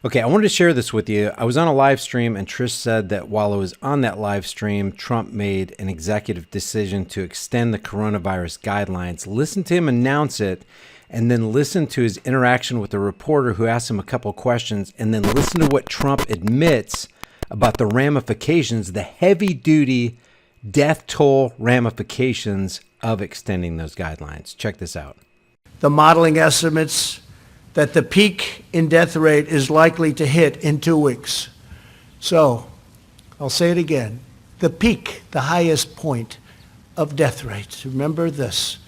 Okay, I wanted to share this with you. I was on a live stream, and Trish said that while I was on that live stream, Trump made an executive decision to extend the coronavirus guidelines. Listen to him announce it, and then listen to his interaction with the reporter who asked him a couple questions, and then listen to what Trump admits about the ramifications, the heavy-duty death toll ramifications of extending those guidelines. Check this out. The modeling estimates that the peak in death rate is likely to hit in 2 weeks. So, I'll say it again. The peak, the highest point of death rates, remember this,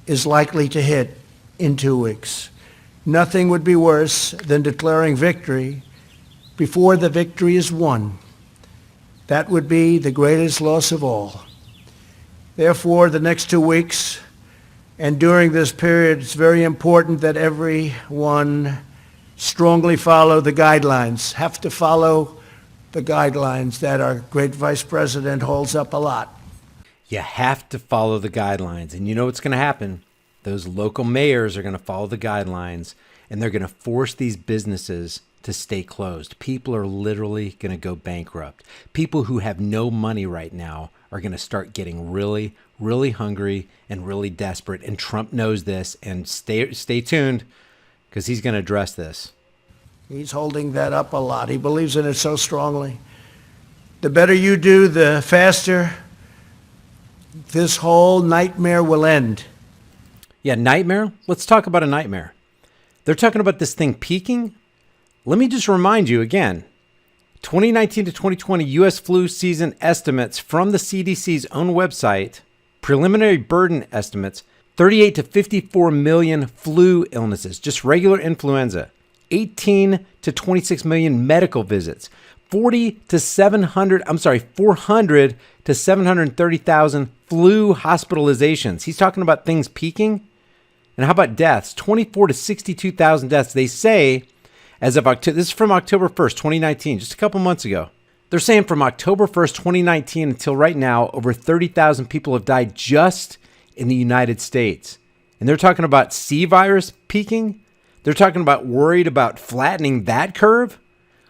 is likely to hit in 2 weeks. Nothing would be worse than declaring victory before the victory is won. That would be the greatest loss of all. Therefore, the next 2 weeks, and during this period, it's very important that everyone strongly follow the guidelines, have to follow the guidelines that our great Vice President holds up a lot. You have to follow the guidelines. And you know what's going to happen? Those local mayors are going to follow the guidelines, and they're going to force these businesses to stay closed. People are literally going to go bankrupt. People who have no money right now are going to start getting really, really hungry and really desperate. And Trump knows this, and stay tuned because he's going to address this. He's holding that up a lot. He believes in it so strongly. The better you do, the faster this whole nightmare will end. Yeah, nightmare? Let's talk about a nightmare. They're talking about this thing peaking. Let me just remind you again, 2019 to 2020 U.S. flu season estimates from the CDC's own website, preliminary burden estimates, 38 to 54 million flu illnesses, just regular influenza, 18 to 26 million medical visits, 400 to 730,000 flu hospitalizations. He's talking about things peaking. And how about deaths? 24 to 62,000 deaths. They say, as of October, this is from October 1st, 2019, just a couple months ago. They're saying from October 1st, 2019 until right now, over 30,000 people have died just in the United States. And they're talking about C virus peaking. They're talking about worried about flattening that curve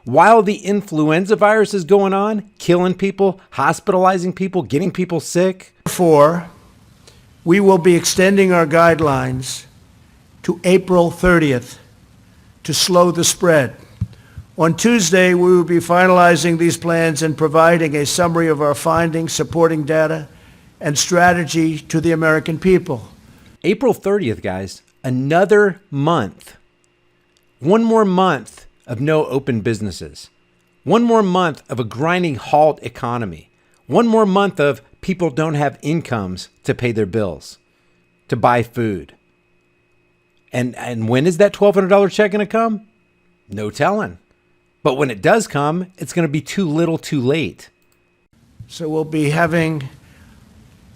while the influenza virus is going on, killing people, hospitalizing people, getting people sick. Therefore, we will be extending our guidelines to April 30th to slow the spread. On Tuesday, we will be finalizing these plans and providing a summary of our findings, supporting data, and strategy to the American people. April 30th, guys, another month. One more month of no open businesses. One more month of a grinding halt economy. One more month of people don't have incomes to pay their bills, to buy food. And when is that $1,200 check going to come? No telling. But when it does come, it's going to be too little too late. So we'll be having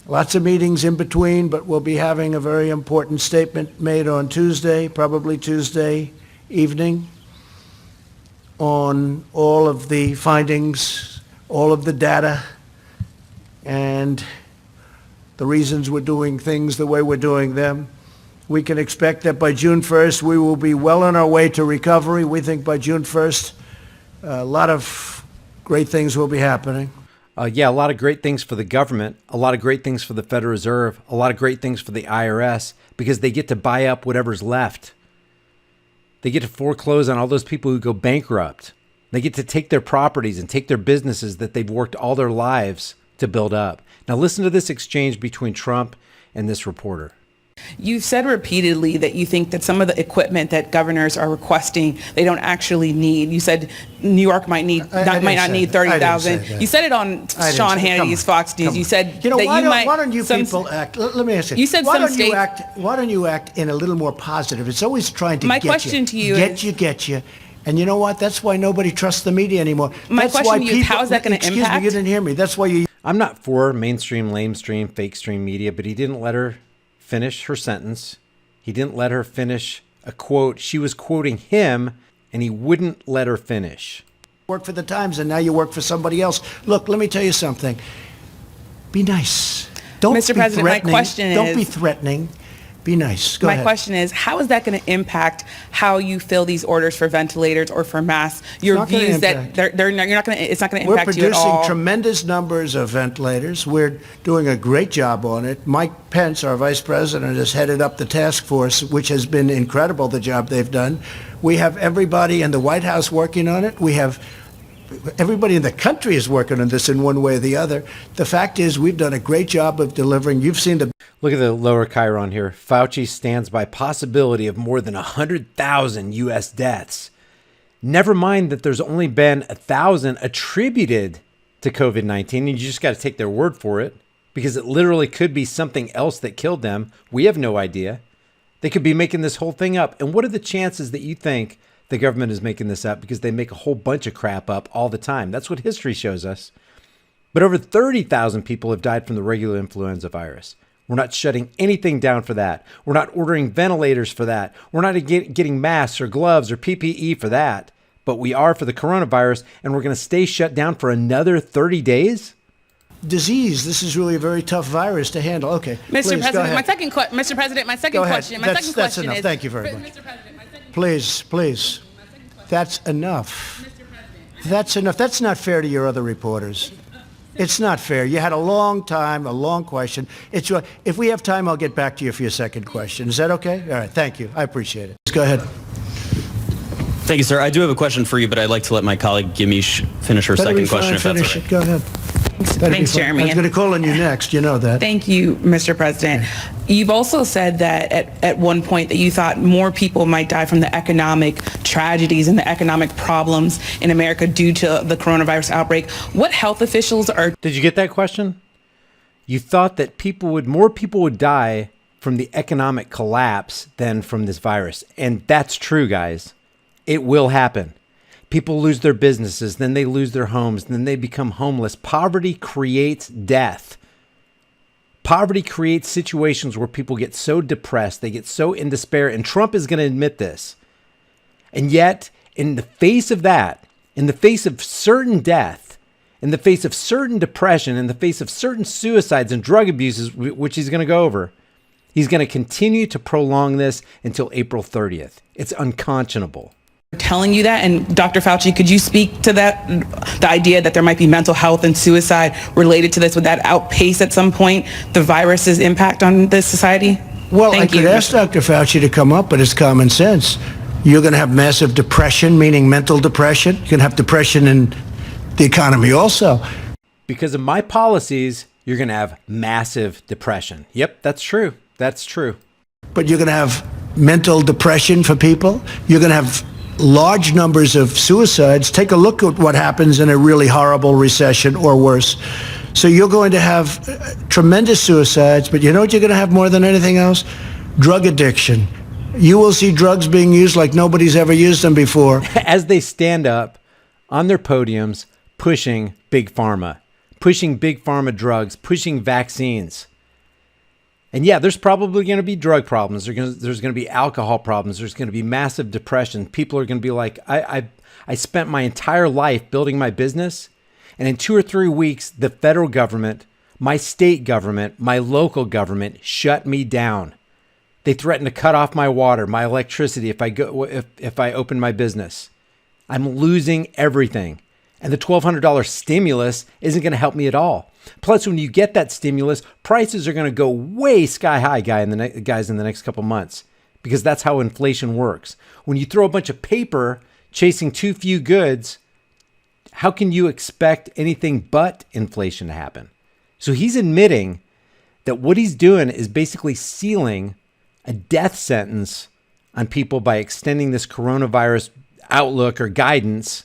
lots of meetings in between, but we'll be having a very important statement made on Tuesday, probably Tuesday evening, on all of the findings, all of the data, and the reasons we're doing things the way we're doing them. We can expect that by June 1st, we will be well on our way to recovery. We think by June 1st, a lot of great things will be happening. Yeah, a lot of great things for the government, a lot of great things for the Federal Reserve, a lot of great things for the IRS, because they get to buy up whatever's left. They get to foreclose on all those people who go bankrupt. They get to take their properties and take their businesses that they've worked all their lives to build up. Now listen to this exchange between Trump and this reporter. You've said repeatedly that you think that some of the equipment that governors are requesting, they don't actually need. You said New York might not need 30,000. You said it on Sean Hannity's Fox News. You said that why don't you people act? Let me ask you. You said why don't you act in a little more positive? It's always trying to My question to you is, get you. And you know what? That's why nobody trusts the media anymore. My question to you is, how is that going to impact? Excuse me, you didn't hear me. That's why you. I'm not for mainstream, lamestream, fake stream media, but he didn't let her finish her sentence. He didn't let her finish a quote. She was quoting him, and he wouldn't let her finish. Work for the Times, and now you work for somebody else. Look, let me tell you something. Be nice. Don't Mr. be President, threatening. my question is... Don't be threatening. Be nice. Go My ahead. question is, how is that going to impact how you fill these orders for ventilators or for masks? Your not gonna views that impact. you're not going to, it's not going to We're impact you at all. producing tremendous numbers of ventilators. We're doing a great job on it. Mike Pence, our vice president, has headed up the task force, which has been incredible, the job they've done. We have everybody in the White House working on it. We have everybody in the country is working on this in one way or the other. The fact is, we've done a great job of delivering. You've seen the Look at the lower chyron here. Fauci stands by possibility of more than 100,000 U.S. deaths. Never mind that there's only been 1,000 attributed to COVID-19, and you just got to take their word for it, because it literally could be something else that killed them. We have no idea. They could be making this whole thing up. And what are the chances that you think the government is making this up? Because they make a whole bunch of crap up all the time. That's what history shows us. But over 30,000 people have died from the regular influenza virus. We're not shutting anything down for that. We're not ordering ventilators for that. We're not getting masks or gloves or PPE for that. But we are for the coronavirus, and we're going to stay shut down for another 30 days? disease. This is really a very tough virus to handle. Okay. Mr. Please, go President, ahead. Mr. President, my second Go ahead. question. That's enough. Is, Thank you very much. Mr. President, my second Please, please. That's enough. That's enough. That's not fair to your other reporters. It's not fair. You had a long time, a long question. If we have time, I'll get back to you for your second question. Is that okay? All right. Thank you. I appreciate it. Go ahead. Thank you, sir. I do have a question for you, but I'd like to let my colleague Gimish finish her second question, if that's Finish okay. it. Go ahead. Thanks, Jeremy. I was going to call on you next. You know that. Thank you, Mr. President. You've also said that at one point that you thought more people might die from the economic tragedies and the economic problems in America due to the coronavirus outbreak. What health officials are... Did you get that question? You thought that more people would die from the economic collapse than from this virus. And that's true, guys. It will happen. People lose their businesses, then they lose their homes, then they become homeless. Poverty creates death. Poverty creates situations where people get so depressed, they get so in despair, and Trump is going to admit this. And yet, in the face of that, in the face of certain death, in the face of certain depression, in the face of certain suicides and drug abuses, which he's going to go over, he's going to continue to prolong this until April 30th. It's unconscionable. telling you that? And Dr. Fauci, could you speak to that, the idea that there might be mental health and suicide related to this? Would that outpace at some point the virus's impact on this society? Well, Thank I could you. ask Dr. Fauci to come up, but it's common sense. You're going to have massive depression, meaning mental depression. You're going to have depression in the economy also. Because of my policies, you're going to have massive depression. Yep, that's true. That's true. But you're going to have mental depression for people. You're going to have large numbers of suicides. Take a look at what happens in a really horrible recession or worse. So you're going to have tremendous suicides, but you know what you're going to have more than anything else? Drug addiction. You will see drugs being used like nobody's ever used them before. As they stand up on their podiums, pushing big pharma drugs, pushing vaccines. And yeah, there's probably going to be drug problems. There's going to be alcohol problems. There's going to be massive depression. People are going to be like, I spent my entire life building my business. And in 2 or 3 weeks, the federal government, my state government, my local government shut me down. They threatened to cut off my water, my electricity if I open my business. I'm losing everything. And the $1,200 stimulus isn't going to help me at all. Plus, when you get that stimulus, prices are going to go way sky high, guys, in the next couple months, because that's how inflation works. When you throw a bunch of paper chasing too few goods, how can you expect anything but inflation to happen? So he's admitting that what he's doing is basically sealing a death sentence on people by extending this coronavirus outlook or guidance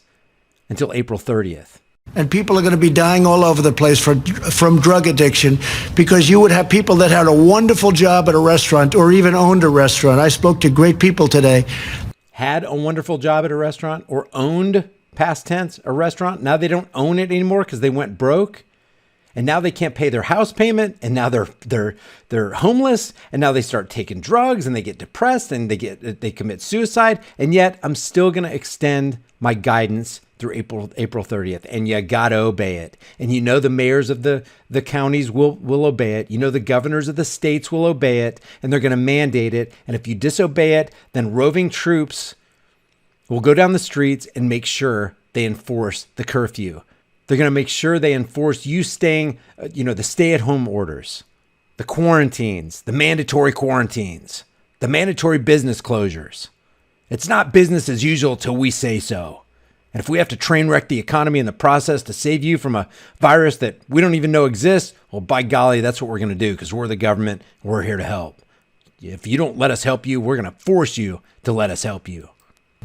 until April 30th. And people are going to be dying all over the place from drug addiction, because you would have people that had a wonderful job at a restaurant or even owned a restaurant. I spoke to great people today. Had a wonderful job at a restaurant or owned, past tense, a restaurant. Now they don't own it anymore because they went broke. And now they can't pay their house payment, and now they're homeless, and now they start taking drugs, and they get depressed, and they commit suicide. And yet I'm still going to extend my guidance through April 30th, and you got to obey it. And you know the mayors of the counties will obey it. You know the governors of the states will obey it, and they're going to mandate it. And if you disobey it, then roving troops will go down the streets and make sure they enforce the curfew. They're going to make sure they enforce you staying, the stay-at-home orders, the quarantines, the mandatory quarantines, the mandatory business closures. It's not business as usual till we say so. And if we have to train wreck the economy in the process to save you from a virus that we don't even know exists, well, by golly, that's what we're going to do, because we're the government. We're here to help. If you don't let us help you, we're going to force you to let us help you.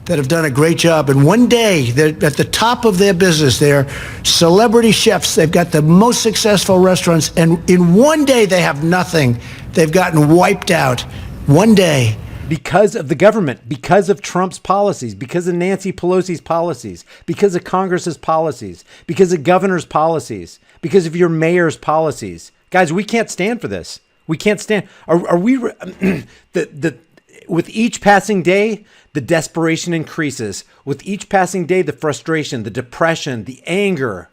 That have done a great job. And one day, they're at the top of their business. They're celebrity chefs. They've got the most successful restaurants. And in one day, they have nothing. They've gotten wiped out. One day. Because of the government, because of Trump's policies, because of Nancy Pelosi's policies, because of Congress's policies, because of governor's policies, because of your mayor's policies. Guys, we can't stand for this. We can't stand. Are we with each passing day, the desperation increases. With each passing day, the frustration, the depression, the anger.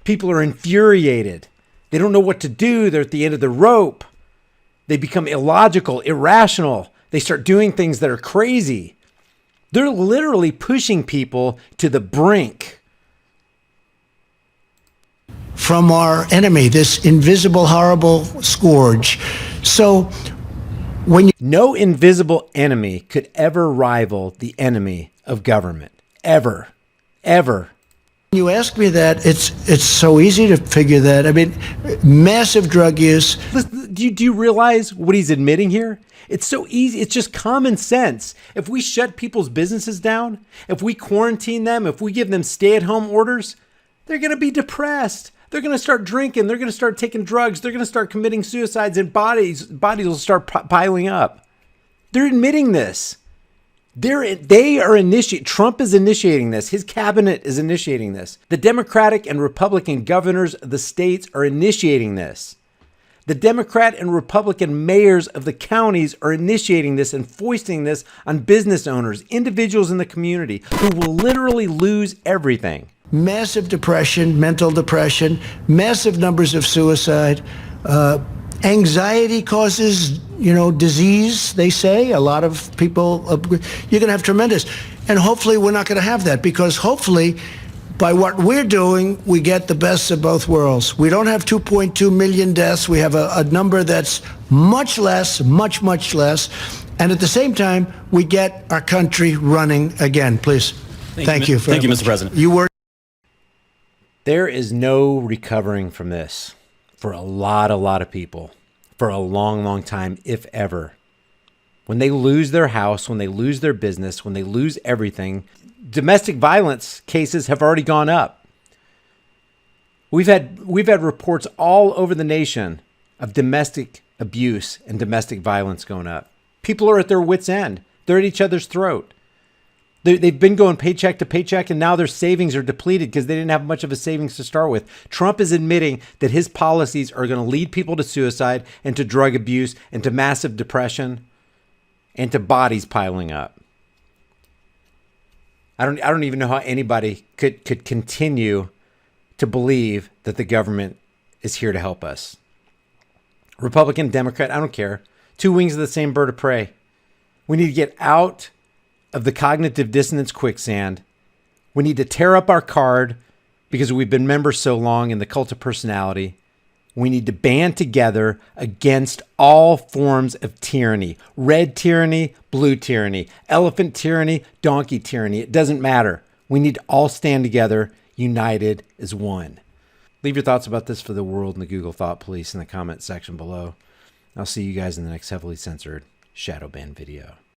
People are infuriated. They don't know what to do. They're at the end of the rope. They become illogical, irrational. They start doing things that are crazy. They're literally pushing people to the brink. From our enemy, this invisible, horrible scourge. So when no invisible enemy could ever rival the enemy of government. Ever. Ever. you ask me that, it's so easy to figure that. I mean, massive drug use. Listen, do you realize what he's admitting here? It's so easy. It's just common sense. If we shut people's businesses down, if we quarantine them, if we give them stay-at-home orders, they're going to be depressed. They're going to start drinking. They're going to start taking drugs. They're going to start committing suicides, and bodies will start piling up. They're admitting this. They are initiating. Trump is initiating this. His cabinet is initiating this. The Democratic and Republican governors of the states are initiating this. The Democrat and Republican mayors of the counties are initiating this and foisting this on business owners, individuals in the community who will literally lose everything. Massive depression, mental depression, massive numbers of suicide. Anxiety causes, disease, they say. A lot of people, you're going to have tremendous. And hopefully we're not going to have that, because hopefully by what we're doing, we get the best of both worlds. We don't have 2.2 million deaths. We have a number that's much less, much, much less. And at the same time, we get our country running again. Please. Thank you. Thank you, Mr. President. You were. There is no recovering from this for a lot of people for a long, long time, if ever. When they lose their house, when they lose their business, when they lose everything, domestic violence cases have already gone up. We've had reports all over the nation of domestic abuse and domestic violence going up. People are at their wits' end. They're at each other's throat. They've been going paycheck to paycheck, and now their savings are depleted because they didn't have much of a savings to start with. Trump is admitting that his policies are going to lead people to suicide and to drug abuse and to massive depression and to bodies piling up. I don't even know how anybody could continue to believe that the government is here to help us. Republican, Democrat, I don't care. Two wings of the same bird of prey. We need to get out of the cognitive dissonance quicksand. We need to tear up our card because we've been members so long in the cult of personality. We need to band together against all forms of tyranny. Red tyranny, blue tyranny, elephant tyranny, donkey tyranny. It doesn't matter. We need to all stand together, united as one. Leave your thoughts about this for the world and the Google Thought Police in the comment section below. I'll see you guys in the next heavily censored shadow ban video.